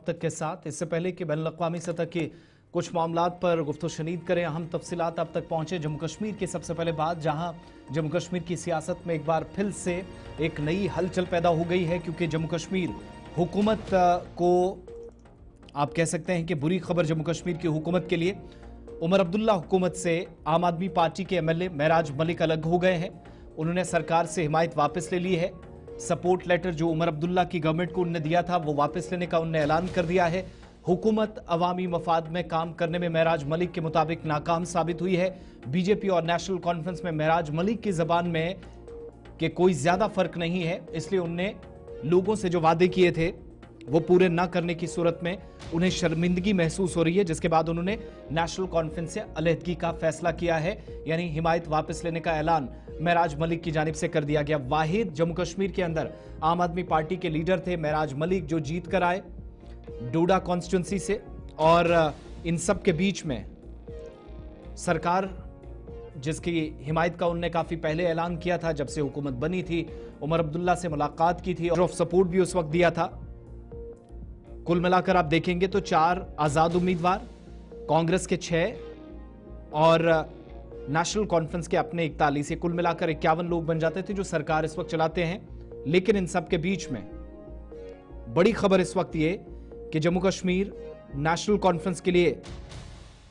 तक के साथ। इससे पहले कि बैनुल-अक़वामी सतह के कुछ मामलात पर गुफ्तगू-शनीद करें, अहम तफसीलात अब तक पहुंचे जम्मू कश्मीर की सबसे पहले बात, जहां जम्मू कश्मीर की सियासत में एक बार फिर से एक नई हलचल पैदा हो गई है, क्योंकि जम्मू कश्मीर हुकूमत को आप कह सकते हैं कि बुरी खबर जम्मू कश्मीर की हुकूमत के लिए। उमर अब्दुल्ला हुकूमत से आम आदमी पार्टी के एमएलए महराज मलिक अलग हो गए हैं। उन्होंने सरकार से हिमायत वापस ले ली है। सपोर्ट लेटर जो उमर अब्दुल्ला की गवर्नमेंट को उन्होंने दिया था वो वापस लेने का उन्होंने ऐलान कर दिया है। हुकूमत अवामी मफाद में काम करने में महराज मलिक के मुताबिक नाकाम साबित हुई है। बीजेपी और नेशनल कॉन्फ्रेंस में महराज मलिक की जबान में कि कोई ज्यादा फर्क नहीं है, इसलिए उनने लोगों से जो वादे किए थे वो पूरे ना करने की सूरत में उन्हें शर्मिंदगी महसूस हो रही है, जिसके बाद उन्होंने नेशनल कॉन्फ्रेंस से अलहदगी का फैसला किया है, यानी हिमायत वापस लेने का ऐलान महराज मलिक की जानिब से कर दिया गया। वाहिद जम्मू कश्मीर के अंदर आम आदमी पार्टी के लीडर थे महराज मलिक, जो जीत कर आए डोडा कॉन्स्टिट्यूंसी से, और इन सब के बीच में सरकार जिसकी हिमायत का उन्होंने काफी पहले ऐलान किया था, जब से हुकूमत बनी थी, उमर अब्दुल्ला से मुलाकात की थी और ऑफ सपोर्ट भी उस वक्त दिया था। कुल मिलाकर आप देखेंगे तो 4 आजाद उम्मीदवार, कांग्रेस के 6 और नेशनल कॉन्फ्रेंस के अपने 41, कुल मिलाकर 51 लोग बन जाते थे जो सरकार इस वक्त चलाते हैं। लेकिन इन सब के बीच में बड़ी खबर इस वक्त ये कि जम्मू कश्मीर नेशनल कॉन्फ्रेंस के लिए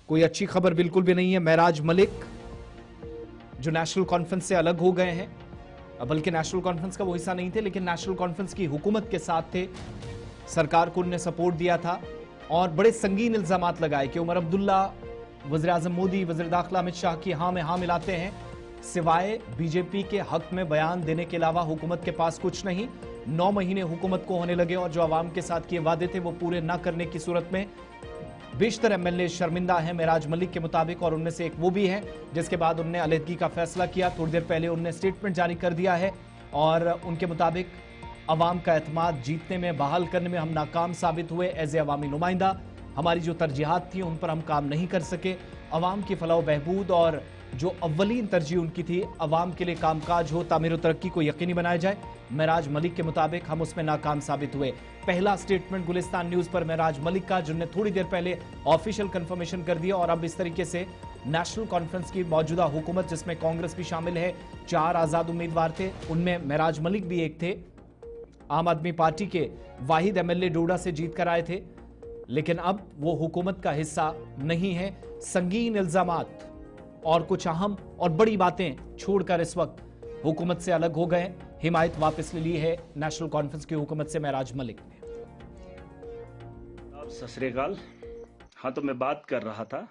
कोई अच्छी खबर बिल्कुल भी नहीं है। महराज मलिक जो नेशनल कॉन्फ्रेंस से अलग हो गए हैं, बल्कि नेशनल कॉन्फ्रेंस का वो हिस्सा नहीं थे, लेकिन नेशनल कॉन्फ्रेंस की हुकूमत के साथ थे, सरकार को उन्होंने सपोर्ट दिया था और बड़े संगीन इल्जामात लगाए कि उमर अब्दुल्ला वज़ीर आज़म मोदी, वज़ीर दाखिला अमित शाह की हाँ में हाँ मिलाते हैं, सिवाय बीजेपी के हक में बयान देने के अलावा हुकूमत के पास कुछ नहीं। 9 महीने हुकूमत को होने लगे और जो आवाम के साथ किए वादे थे वो पूरे ना करने की सूरत में बेशतर एमएलए शर्मिंदा हैं महराज मलिक के मुताबिक, और उनमें से एक वो भी है जिसके बाद उन्होंने अलहदगी का फैसला किया। थोड़ी देर पहले उन्होंने स्टेटमेंट जारी कर दिया है और उनके मुताबिक अवाम का एतमाद जीतने में, बहाल करने में हम नाकाम साबित हुए। एज ए अवामी नुमाइंदा हमारी जो तरजीहात थी उन पर हम काम नहीं कर सके। अवाम की फलाह बहबूद और जो अव्वलीन तरजीह उनकी थी, अवाम के लिए कामकाज हो, तामीर और तरक्की को यकीनी बनाया जाए, महराज मलिक के मुताबिक हम उसमें नाकाम साबित हुए। पहला स्टेटमेंट गुलिस्तान न्यूज पर महराज मलिक का, जिन्होंने थोड़ी देर पहले ऑफिशियल कंफर्मेशन कर दिया। और अब इस तरीके से नेशनल कॉन्फ्रेंस की मौजूदा हुकूमत, जिसमें कांग्रेस भी शामिल है, 4 आजाद उम्मीदवार थे, उनमें महराज मलिक भी एक थे। आम आदमी पार्टी के वाहिद एमएलए डोडा से जीत कर आए थे, लेकिन अब वो हुकूमत का हिस्सा नहीं है। संगीन इल्जामात और कुछ अहम और बड़ी बातें छोड़कर इस वक्त हुकूमत से अलग हो गए। हिमायत वापस ले ली है नेशनल कॉन्फ्रेंस की हुकूमत से महराज मलिक ने। सत श्री अकाल। हाँ, तो मैं बात कर रहा था,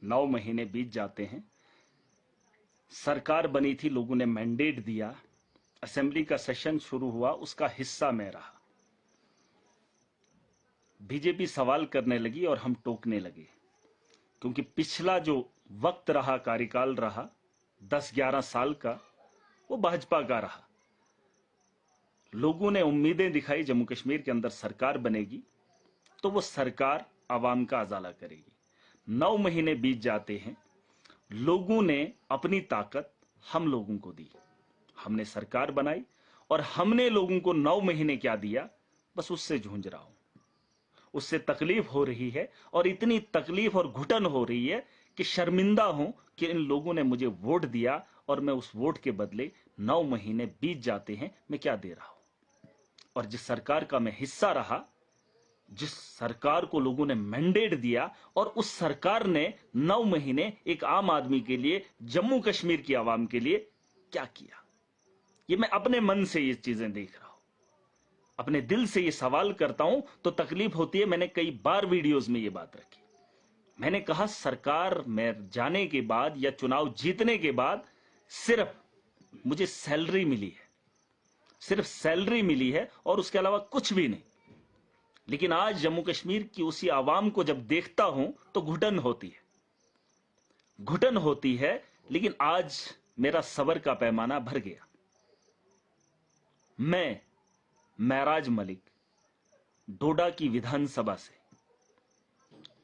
9 महीने बीत जाते हैं, सरकार बनी थी, लोगों ने मैंडेट दिया, असेंबली का सेशन शुरू हुआ, उसका हिस्सा मैं रहा। बीजेपी सवाल करने लगी और हम टोकने लगे, क्योंकि पिछला जो वक्त रहा, कार्यकाल रहा 10-11 साल का, वो भाजपा का रहा। लोगों ने उम्मीदें दिखाई जम्मू कश्मीर के अंदर सरकार बनेगी तो वो सरकार आवाम का अजाला करेगी। 9 महीने बीत जाते हैं, लोगों ने अपनी ताकत हम लोगों को दी, हमने सरकार बनाई और हमने लोगों को 9 महीने क्या दिया, बस उससे जूझ रहा हूं, उससे तकलीफ हो रही है। और इतनी तकलीफ और घुटन हो रही है कि शर्मिंदा हूं कि इन लोगों ने मुझे वोट दिया और मैं उस वोट के बदले 9 महीने बीत जाते हैं, मैं क्या दे रहा हूं। और जिस सरकार का मैं हिस्सा रहा, जिस सरकार को लोगों ने मैंडेट दिया, और उस सरकार ने 9 महीने एक आम आदमी के लिए, जम्मू कश्मीर की आवाम के लिए क्या किया, ये मैं अपने मन से ये चीजें देख रहा हूं, अपने दिल से ये सवाल करता हूं तो तकलीफ होती है। मैंने कई बार वीडियोस में ये बात रखी, मैंने कहा सरकार में जाने के बाद या चुनाव जीतने के बाद सिर्फ मुझे सैलरी मिली है, सिर्फ सैलरी मिली है और उसके अलावा कुछ भी नहीं। लेकिन आज जम्मू कश्मीर की उसी आवाम को जब देखता हूं तो घुटन होती है, घुटन होती है। लेकिन आज मेरा सब्र का पैमाना भर गया। मैं महराज मलिक डोडा की विधानसभा से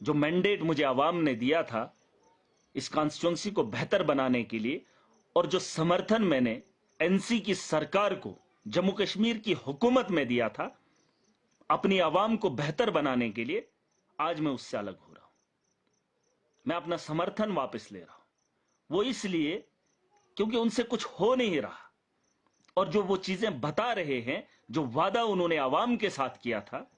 जो मैंडेट मुझे आवाम ने दिया था इस कॉन्स्टिट्यूंसी को बेहतर बनाने के लिए, और जो समर्थन मैंने एनसी की सरकार को, जम्मू कश्मीर की हुकूमत में दिया था, अपनी आवाम को बेहतर बनाने के लिए आज मैं उससे अलग हो रहा हूं। मैं अपना समर्थन वापस ले रहा हूं। वो इसलिए क्योंकि उनसे कुछ हो नहीं रहा, और जो वो चीजें बता रहे हैं, जो वादा उन्होंने आवाम के साथ किया था,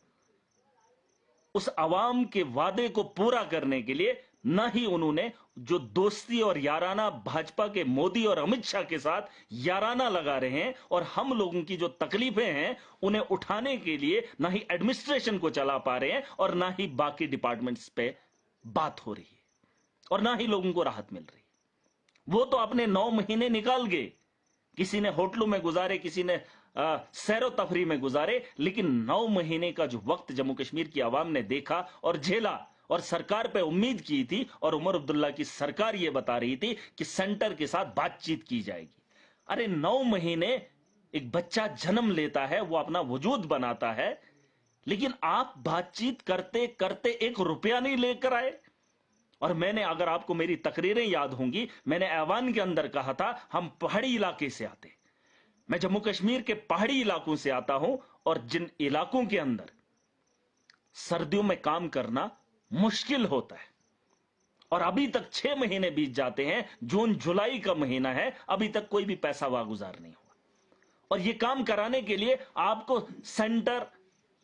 उस आवाम के वादे को पूरा करने के लिए ना ही उन्होंने जो दोस्ती और याराना भाजपा के मोदी और अमित शाह के साथ याराना लगा रहे हैं, और हम लोगों की जो तकलीफें हैं उन्हें उठाने के लिए ना ही एडमिनिस्ट्रेशन को चला पा रहे हैं, और ना ही बाकी डिपार्टमेंट्स पे बात हो रही है, और ना ही लोगों को राहत मिल रही है। वो तो अपने 9 महीने निकाल गए, किसी ने होटलों में गुजारे, किसी ने सैरो तफरी में गुजारे, लेकिन 9 महीने का जो वक्त जम्मू कश्मीर की आवाम ने देखा और झेला, और सरकार पे उम्मीद की थी, और उमर अब्दुल्ला की सरकार यह बता रही थी कि सेंटर के साथ बातचीत की जाएगी। अरे 9 महीने एक बच्चा जन्म लेता है, वो अपना वजूद बनाता है, लेकिन आप बातचीत करते करते 1 रुपया नहीं लेकर आए। और मैंने, अगर आपको मेरी तकरीरें याद होंगी, मैंने ऐवान के अंदर कहा था हम पहाड़ी इलाके से आते, मैं जम्मू कश्मीर के पहाड़ी इलाकों से आता हूं, और जिन इलाकों के अंदर सर्दियों में काम करना मुश्किल होता है, और अभी तक 6 महीने बीत जाते हैं, जून जुलाई का महीना है, अभी तक कोई भी पैसा वागुजार नहीं हुआ। और यह काम कराने के लिए आपको सेंटर,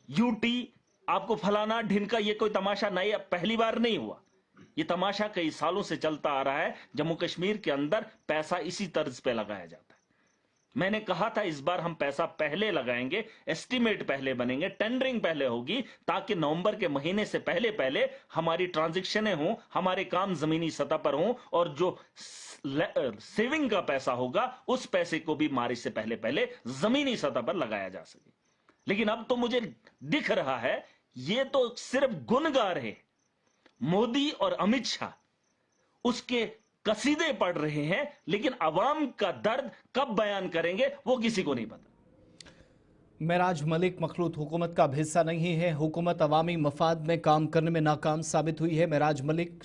यूटी, आपको फलाना ढिनका, यह कोई तमाशा नहीं, पहली बार नहीं हुआ। यह तमाशा कई सालों से चलता आ रहा है। जम्मू कश्मीर के अंदर पैसा इसी तर्ज पे लगाया जाता है। मैंने कहा था इस बार हम पैसा पहले लगाएंगे, एस्टीमेट पहले बनेंगे, टेंडरिंग पहले होगी, ताकि नवंबर के महीने से पहले पहले हमारी ट्रांजैक्शनें हों, हमारे काम जमीनी सतह पर हों, और जो सेविंग का पैसा होगा उस पैसे को भी मार्च से पहले पहले जमीनी सतह पर लगाया जा सके। लेकिन अब तो मुझे दिख रहा है ये तो सिर्फ गुण गा रहे, मोदी और अमित शाह उसके कसीदे पढ़ रहे हैं, लेकिन अवाम का दर्द कब बयान करेंगे वो किसी को नहीं पता। मेराज मलिक मखलूत हुकूमत का अब हिस्सा नहीं है। हुकूमत अवामी मफाद में काम करने में नाकाम साबित हुई है। मेराज मलिक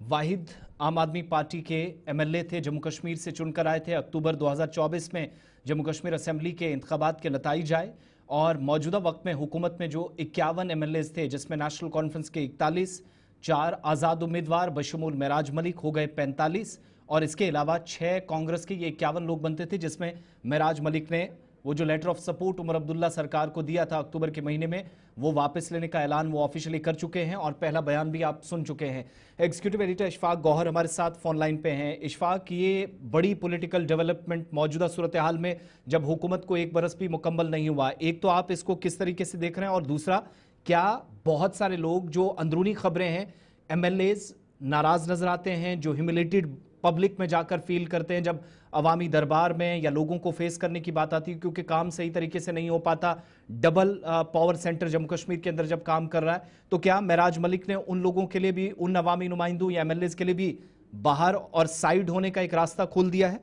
वाहिद आम आदमी पार्टी के एमएलए थे, जम्मू कश्मीर से चुनकर आए थे। अक्टूबर 2024 में जम्मू कश्मीर असेंबली के इंतखाबात के नताइज आए, और मौजूदा वक्त में हुकूमत में जो 51 एमएलए थे, जिसमें नेशनल कॉन्फ्रेंस के 41, 4 आज़ाद उम्मीदवार बशमूल मेराज मलिक हो गए 45, और इसके अलावा 6 कांग्रेस के ये 51 लोग बनते थे, जिसमें मेराज मलिक ने वो जो letter of support Omar Abdullah सरकार को दिया था अक्टूबर के महीने में, वो वापस लेने का ऐलान वो ऑफिशियली कर चुके हैं, और पहला बयान भी आप सुन चुके हैं। एग्जीक्यूटिव एडिटर इशफाक गौहर हमारे साथ फोन लाइन पे हैं। इशफाक, ये बड़ी पॉलिटिकल डेवलपमेंट मौजूदा सूरत हाल में, जब हुकूमत को 1 बरस भी मुकम्मल नहीं हुआ, एक तो आप इसको किस तरीके से देख रहे हैं, और दूसरा, क्या बहुत सारे लोग, जो अंदरूनी खबरें हैं, एमएलएज नाराज नजर आते हैं, जो ह्यूमिलेटेड पब्लिक में जाकर फील करते हैं जब अवामी दरबार में या लोगों को फेस करने की बात आती है, क्योंकि काम सही तरीके से नहीं हो पाता। Double power centre Jammu Kashmir के अंदर जब काम कर रहा है, तो क्या मेराज मलिक ने उन लोगों के लिए भी, उन अवामी नुमाइंदों या एमएलएज के लिए भी बाहर और साइड होने का एक रास्ता खोल दिया है?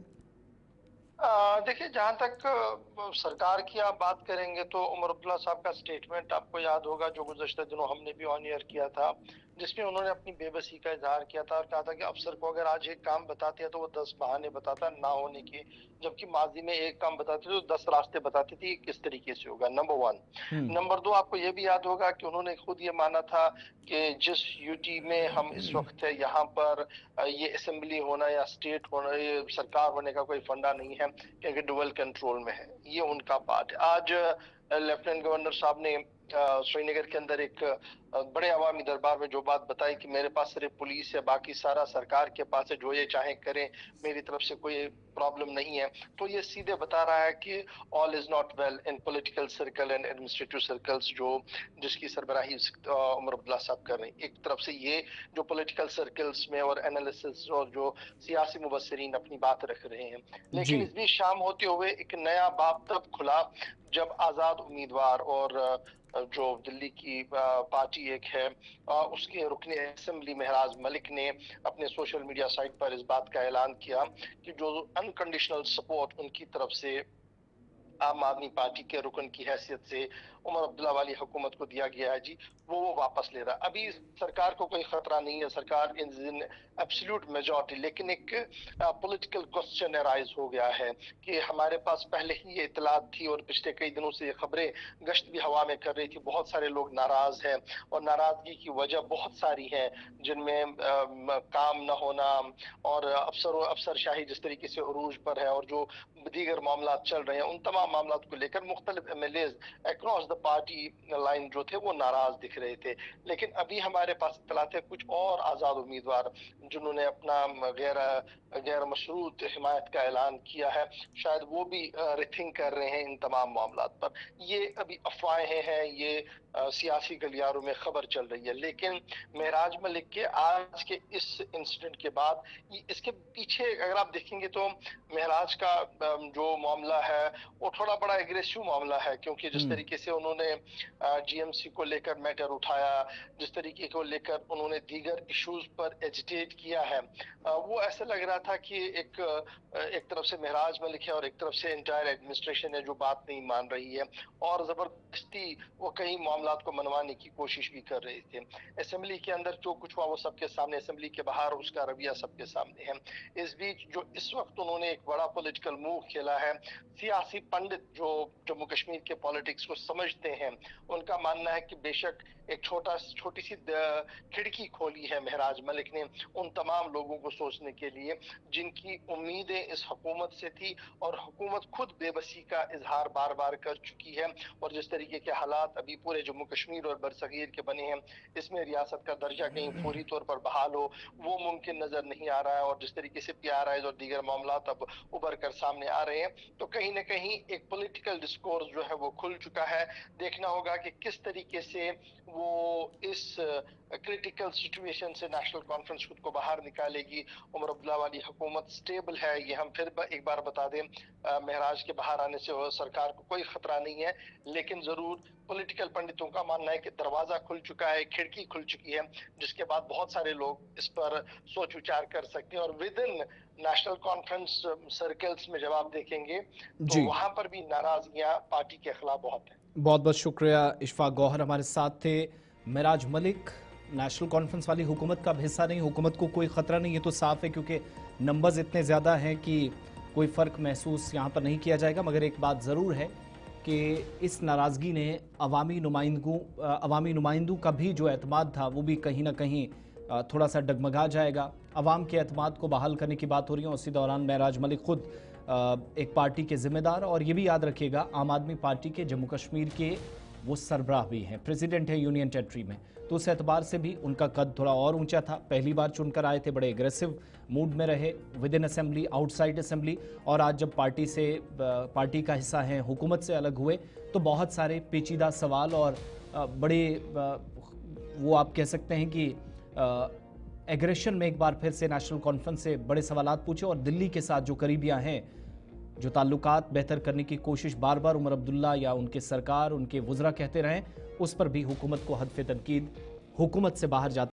देखिए, जहां तक सरकार की आप बात करेंगे तो उमर अब्दुल्ला साहब का स्टेटमेंट आपको याद होगा, जो गुज़श्ता दिनों हमने भी ऑन एयर किया था, जिसमें उन्होंने अपनी बेबसी का इजहार किया था और कहा था कि अफसर को अगर आज एक काम बताते हैं तो वो 10 बहाने बताता ना होने के, जबकि माजी में एक काम बताते थे तो 10 रास्ते बताते थे किस तरीके से होगा। नंबर 1। नंबर 2, आपको ये भी याद होगा कि उन्होंने खुद ये माना था कि जिस यूटी में हम इस वक्त है, यहाँ पर ये असेंबली होना या स्टेट होना, ये सरकार होने का कोई फंडा नहीं है, क्योंकि डुअल कंट्रोल में है। ये उनका पार्ट है। आज लेफ्टिनेंट गवर्नर साहब ने श्रीनगर के अंदर एक बड़े अवामी दरबार में जो बात बताई कि मेरे पास सिर्फ पुलिस है, बाकी सारा सरकार के पास है, जो ये चाहे करें, मेरी तरफ से कोई प्रॉब्लम नहीं है, तो ये सीधे बता रहा है कि all is not well in political circle and administrative circles, जो जिसकी सरबराही उमर अब्दुल्ला साहब कर रहे हैं। एक तरफ से ये जो पॉलिटिकल सर्कल्स में और एनालिसिस और जो सियासी मुबस्सिरीन अपनी बात रख रहे हैं, लेकिन इस बीच शाम होते हुए एक नया बाब तब खुला जब आजाद उम्मीदवार और जो दिल्ली की पार्टी एक है, उसके रुकने असेंबली मेराज मलिक ने अपने सोशल मीडिया साइट पर इस बात का ऐलान किया कि जो अनकंडीशनल सपोर्ट उनकी तरफ से आम आदमी पार्टी के रुकन की हैसियत से उमर अब्दुल्ला वाली हुकूमत को दिया गया है जी, वो वापस ले रहा है। अभी सरकार को कोई खतरा नहीं है, सरकार इन एब्सोल्यूट मेजॉरिटी, लेकिन एक पॉलिटिकल क्वेश्चन अराइज हो गया है कि हमारे पास पहले ही ये इतलात थी और पिछले कई दिनों से ये खबरें गश्त भी हवा में कर रही थी। बहुत सारे लोग नाराज हैं और नाराजगी की वजह बहुत सारी है, जिनमें काम न होना और अफसरशाही जिस तरीके से उरूज पर है और जो दीगर मामला चल रहे हैं, उन तमाम मामला को लेकर मुख्तलिफ MLAs across the party line जो थे वो नाराज दिख रहे थे। लेकिन अभी हमारे पास इतलात है कुछ और आजाद उम्मीदवार जिन्होंने अपना गैर मशरूत हिमायत का ऐलान किया है, शायद वो भी रिथिंक कर रहे हैं इन तमाम मामला पर। ये अभी अफवाहें हैं, ये सियासी गलियारों में खबर चल रही है। लेकिन महराज मलिक के आज के इस इंसिडेंट के बाद इसके पीछे अगर आप देखेंगे तो महराज का जो मामला है वो थोड़ा बड़ा एग्रेसिव मामला है, क्योंकि जिस तरीके से उन्होंने जीएमसी को लेकर मैटर उठाया, जिस तरीके को लेकर उन्होंने दीगर इश्यूज पर एजिटेट किया है, वो ऐसा लग रहा था कि एक तरफ से महराज मलिक है और एक तरफ से इंटायर एडमिनिस्ट्रेशन है जो बात नहीं मान रही है और जबरदस्ती वो कई मामला को मनवाने की कोशिश भी कर रहे थे। असेंबली के अंदर जो कुछ हुआ वो सबके सामने, असेंबली के बाहर उसका रवैया सबके सामने है। इस बीच जो इस वक्त उन्होंने एक बड़ा पॉलिटिकल मूव खेला है, सियासी पंडित जो जम्मू कश्मीर के पॉलिटिक्स को समझते हैं उनका मानना है कि बेशक एक छोटी सी खिड़की खोली है महराज मलिक ने उन तमाम लोगों को सोचने के लिए जिनकी उम्मीदें इस हुकूमत से थी और हुकूमत खुद बेबसी का इजहार बार बार कर चुकी है। और जिस तरीके के हालात अभी पूरे जम्मू कश्मीर और बरसगीर के बने हैं, इसमें रियासत का दर्जा कहीं फौरी तौर पर बहाल हो वो मुमकिन नजर नहीं आ रहा है। और जिस तरीके से PRIs और दीगर मामला अब उभर कर सामने आ रहे हैं, तो कहीं ना कहीं एक पॉलिटिकल डिस्कोर्स जो है वो खुल चुका है। देखना होगा कि किस तरीके से वो इस क्रिटिकल सिचुएशन से नेशनल कॉन्फ्रेंस खुद को बाहर निकालेगी। उमर अब्दुल्ला वाली हुकूमत स्टेबल है, ये हम फिर एक बार बता दें। महराज के बाहर आने से सरकार को कोई खतरा नहीं है, लेकिन जरूर पॉलिटिकल पंडितों का मानना है कि दरवाजा खुल चुका है, खिड़की खुल चुकी है, जिसके बाद बहुत सारे लोग इस पर सोच विचार कर सकते हैं। और with in national conference circles में जब आप देखेंगे तो वहां पर भी नाराजगियां पार्टी के खिलाफ बहुत है। बहुत बहुत शुक्रिया। इशफाक गौहर हमारे साथ थे। महराज मलिक नेशनल कॉन्फ्रेंस वाली हुकूमत का हिस्सा नहीं, हुकूमत को कोई खतरा नहीं, ये तो साफ है क्योंकि नंबर्स इतने ज़्यादा हैं कि कोई फ़र्क महसूस यहाँ पर नहीं किया जाएगा। मगर एक बात ज़रूर है कि इस नाराज़गी ने अवामी नुमाइंदों का भी जो एतमाद था वो भी कहीं ना कहीं थोड़ा सा डगमगा जाएगा। अवाम के एतमाद को बहाल करने की बात हो रही है। उसी दौरान महराज मलिक खुद एक पार्टी के जिम्मेदार, और ये भी याद रखिएगा आम आदमी पार्टी के जम्मू कश्मीर के वो सरबराह भी हैं, प्रेसिडेंट है यूनियन टेरिटरी में, तो उस एतबार से भी उनका कद थोड़ा और ऊंचा था। पहली बार चुनकर आए थे, बड़े एग्रेसिव मूड में रहे with in assembly, outside assembly, और आज जब पार्टी का हिस्सा हैं, हुकूमत से अलग हुए, तो बहुत सारे पेचीदा सवाल और बड़े वो आप कह सकते हैं कि एग्रेशन में एक बार फिर से नेशनल कॉन्फ्रेंस से बड़े सवालात पूछे। और दिल्ली के साथ जो करीबियाँ हैं, जो ताल्लुकात बेहतर करने की कोशिश बार बार उमर अब्दुल्ला या उनके सरकार, उनके वज़रा कहते रहें, उस पर भी हुकूमत को हदफ तनकीद हुकूमत से बाहर जाते